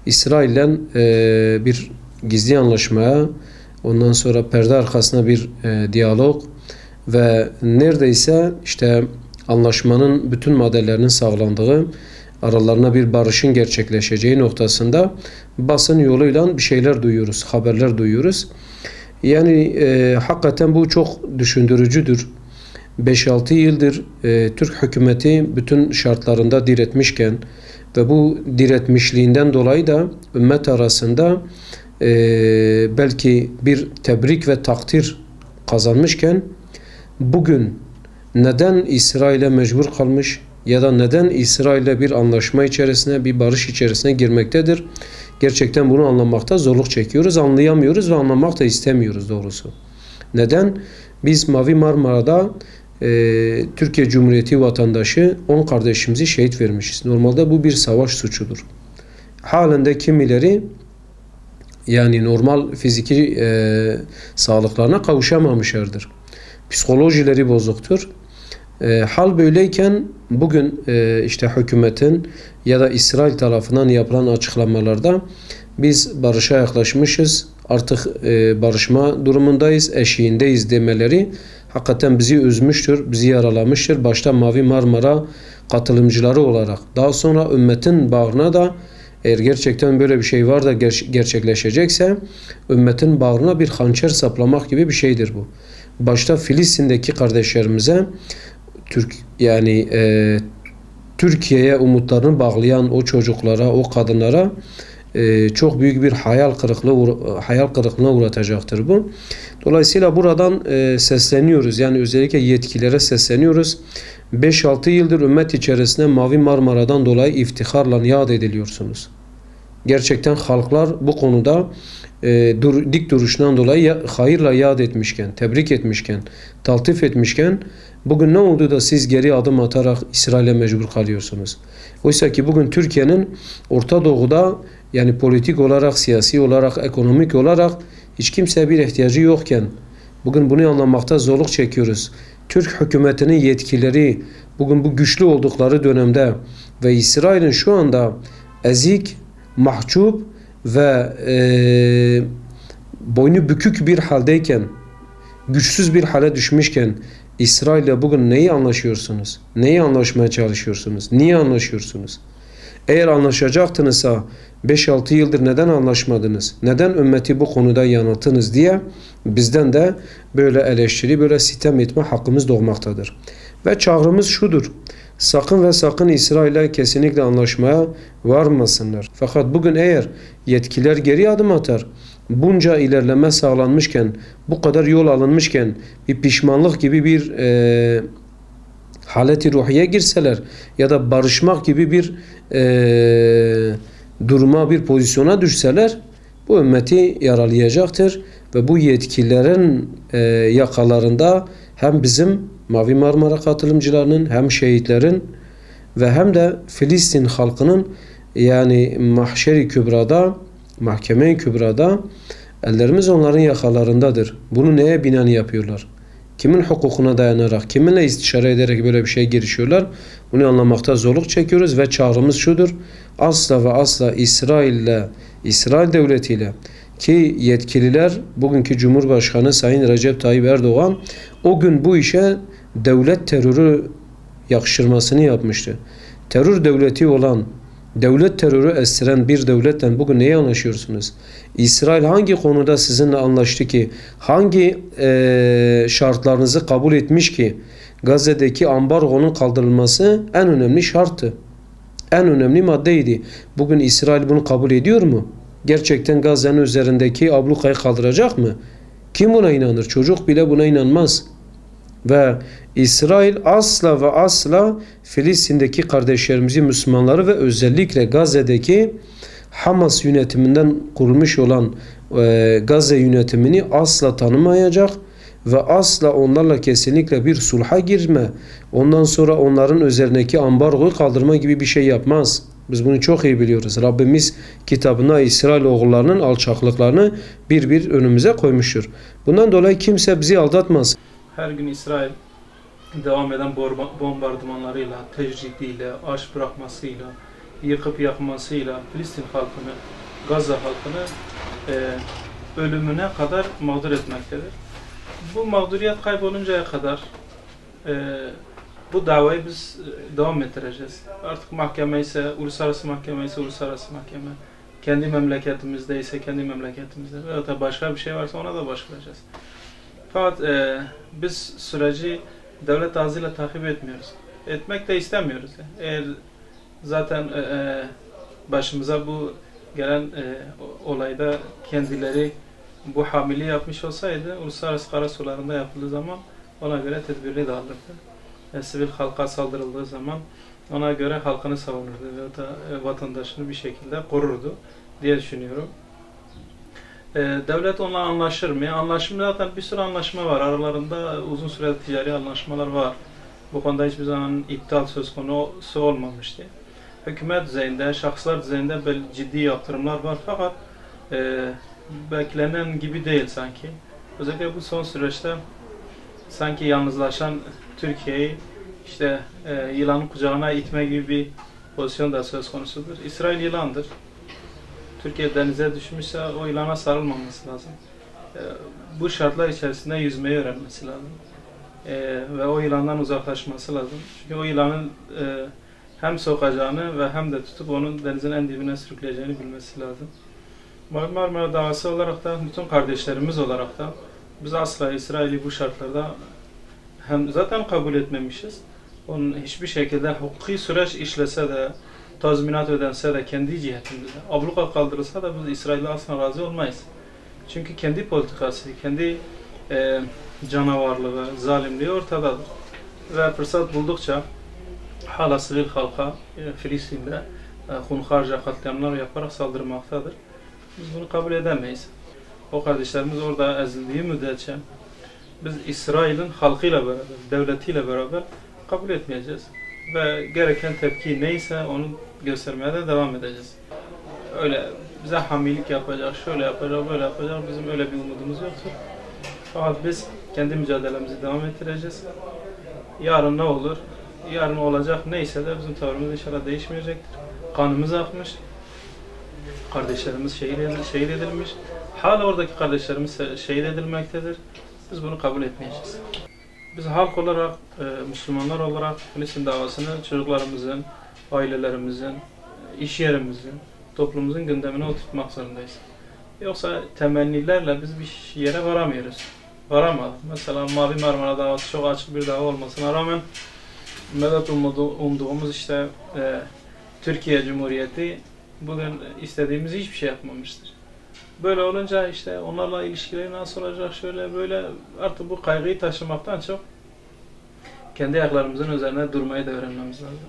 İsrail'le bir gizli anlaşmaya, ondan sonra perde arkasına bir diyalog ve neredeyse işte anlaşmanın bütün maddelerinin sağlandığı, aralarına bir barışın gerçekleşeceği noktasında basın yoluyla bir şeyler duyuyoruz, haberler duyuyoruz. Yani hakikaten bu çok düşündürücüdür. 5-6 yıldır Türk hükümeti bütün şartlarında diretmişken ve bu diretmişliğinden dolayı da ümmet arasında belki bir tebrik ve takdir kazanmışken bugün neden İsrail'e mecbur kalmış ya da neden İsrail'le bir anlaşma içerisine, bir barış içerisine girmektedir? Gerçekten bunu anlamakta zorluk çekiyoruz, anlayamıyoruz ve anlamak da istemiyoruz doğrusu. Neden? Biz Mavi Marmara'da Türkiye Cumhuriyeti vatandaşı 10 kardeşimizi şehit vermişiz. Normalde bu bir savaş suçudur. Halen de kimileri yani normal fiziki sağlıklarına kavuşamamışlardır. Psikolojileri bozuktur. Hal böyleyken bugün işte hükümetin ya da İsrail tarafından yapılan açıklamalarda biz barışa yaklaşmışız, artık barışma durumundayız, eşiğindeyiz demeleri hakikaten bizi üzmüştür, bizi yaralamıştır. Başta Mavi Marmara katılımcıları olarak, daha sonra ümmetin bağrına da eğer gerçekten böyle bir şey var da gerçekleşecekse ümmetin bağrına bir hançer saplamak gibi bir şeydir bu. Başta Filistin'deki kardeşlerimize Türkiye'ye umutlarını bağlayan o çocuklara, o kadınlara çok büyük bir hayal kırıklığına uğratacaktır bu. Dolayısıyla buradan sesleniyoruz. Yani özellikle yetkililere sesleniyoruz. 5-6 yıldır ümmet içerisinde Mavi Marmara'dan dolayı iftiharla yad ediliyorsunuz. Gerçekten halklar bu konuda dik duruşundan dolayı hayırla yad etmişken, tebrik etmişken, taltif etmişken bugün ne oldu da siz geri adım atarak İsrail'e mecbur kalıyorsunuz? Oysa ki bugün Türkiye'nin Orta Doğu'da yani politik olarak, siyasi olarak, ekonomik olarak hiç kimseye bir ihtiyacı yokken bugün bunu anlamakta zorluk çekiyoruz. Türk hükümetinin yetkileri bugün bu güçlü oldukları dönemde ve İsrail'in şu anda ezik, mahcup ve boynu bükük bir haldeyken, güçsüz bir hale düşmüşken İsrail'le bugün neyi anlaşıyorsunuz? Neyi anlaşmaya çalışıyorsunuz? Niye anlaşıyorsunuz? Eğer anlaşacaktınızsa 5-6 yıldır neden anlaşmadınız? Neden ümmeti bu konuda yanılttınız diye bizden de böyle eleştiri, böyle sitem etme hakkımız doğmaktadır. Ve çağrımız şudur. Sakın ve sakın İsrail'le kesinlikle anlaşmaya varmasınlar. Fakat bugün eğer yetkililer geri adım atar, bunca ilerleme sağlanmışken, bu kadar yol alınmışken bir pişmanlık gibi bir haleti ruhiye girseler ya da barışmak gibi bir duruma, bir pozisyona düşseler bu ümmeti yaralayacaktır ve bu yetkililerin yakalarında hem bizim Mavi Marmara katılımcılarının hem şehitlerin ve hem de Filistin halkının yani mahşer-i kübrada, mahkeme-i kübrada ellerimiz onların yakalarındadır. Bunu neye binaen yapıyorlar? Kimin hukukuna dayanarak, kiminle istişare ederek böyle bir şey girişiyorlar? Bunu anlamakta zorluk çekiyoruz ve çağrımız şudur. Asla ve asla İsrail devletiyle ki yetkililer, bugünkü Cumhurbaşkanı Sayın Recep Tayyip Erdoğan o gün bu işe devlet terörü yakıştırmasını yapmıştı. Terör devleti olan, devlet terörü estiren bir devletle bugün neye anlaşıyorsunuz? İsrail hangi konuda sizinle anlaştı ki? Hangi şartlarınızı kabul etmiş ki? Gazze'deki ambargonun kaldırılması en önemli şarttı. En önemli maddeydi. Bugün İsrail bunu kabul ediyor mu? Gerçekten Gazze'nin üzerindeki ablukayı kaldıracak mı? Kim buna inanır? Çocuk bile buna inanmaz. Ve İsrail asla ve asla Filistin'deki kardeşlerimizi, Müslümanları ve özellikle Gazze'deki Hamas yönetiminden kurulmuş olan Gazze yönetimini asla tanımayacak ve asla onlarla kesinlikle bir sulha girme, ondan sonra onların üzerindeki ambargoyu kaldırma gibi bir şey yapmaz. Biz bunu çok iyi biliyoruz. Rabbimiz kitabına İsrail oğullarının alçaklıklarını bir bir önümüze koymuştur. Bundan dolayı kimse bizi aldatmaz. Her gün İsrail devam eden bombardımanlarıyla, tecridiyle, aş bırakmasıyla, yıkıp yakmasıyla Filistin halkını, Gazze halkını ölümüne kadar mağdur etmektedir. Bu mağduriyet kayboluncaya kadar bu davayı biz devam ettireceğiz. Artık mahkeme ise uluslararası mahkeme ise uluslararası mahkeme, kendi memleketimizde ise kendi memleketimizde veya da başka bir şey varsa ona da başvuracağız. Fakat biz süreci devlet ağzıyla takip etmiyoruz. Etmek de istemiyoruz. Eğer zaten başımıza bu gelen olayda kendileri bu hamili yapmış olsaydı uluslararası kara sularında yapıldığı zaman ona göre tedbirli de alırdı. Sivil halka saldırıldığı zaman ona göre halkını savunurdu veya da vatandaşını bir şekilde korurdu diye düşünüyorum. Devlet onunla anlaşır mı? Anlaşma zaten bir sürü anlaşma var. Aralarında uzun süreli ticari anlaşmalar var. Bu konuda hiçbir zaman iptal söz konusu olmamıştı. Hükümet düzeyinde, şahıslar düzeyinde ciddi yaptırımlar var fakat beklenen gibi değil sanki. Özellikle bu son süreçte sanki yalnızlaşan Türkiye'yi işte yılanın kucağına itme gibi bir pozisyon da söz konusudur. İsrail yılandır. Türkiye denize düşmüşse o yılana sarılmaması lazım. Bu şartlar içerisinde yüzmeyi öğrenmesi lazım. Ve o yılandan uzaklaşması lazım. Çünkü o yılanın hem sokacağını ve hem de tutup onun denizin en dibine sürükleyeceğini bilmesi lazım. Mavi Marmara davası olarak da bütün kardeşlerimiz olarak da biz asla İsrail'i bu şartlarda hem zaten kabul etmemişiz. Onun hiçbir şekilde hukuki süreç işlese de, tazminat ödense de kendi cihetimizde, abluka kaldırılsa da biz İsrail'e asla razı olmayız. Çünkü kendi politikası, kendi canavarlığı, zalimliği ortadadır. Ve fırsat buldukça hala sivil halka Filistin'de hunharca katliamlar yaparak saldırmaktadır. Biz bunu kabul edemeyiz. O kardeşlerimiz orada ezildiği müddetçe biz İsrail'in halkıyla beraber, devletiyle beraber kabul etmeyeceğiz. Ve gereken tepki neyse onu göstermeye de devam edeceğiz. Öyle bize hamilik yapacak, şöyle yapacak, böyle yapacak, bizim öyle bir umudumuz yoktur. Fakat biz kendi mücadelemizi devam ettireceğiz. Yarın ne olur? Yarın olacak neyse de bizim tavrımız inşallah değişmeyecektir. Kanımız akmış. Kardeşlerimiz şehit edilmiş. Hala oradaki kardeşlerimiz şehit edilmektedir. Biz bunu kabul etmeyeceğiz. Biz halk olarak, Müslümanlar olarak Filistin davasını çocuklarımızın, ailelerimizin, iş yerimizin, toplumumuzun gündemine oturtmak zorundayız. Yoksa temennilerle biz bir yere varamıyoruz. Varamadık. Mesela Mavi Marmara davası çok açık bir dava olmasına rağmen medet umduğumuz işte Türkiye Cumhuriyeti bugün istediğimiz hiçbir şey yapmamıştır. Böyle olunca işte onlarla ilişkileri nasıl olacak, şöyle böyle artık bu kaygıyı taşımaktan çok kendi ayaklarımızın üzerine durmayı da öğrenmemiz lazım.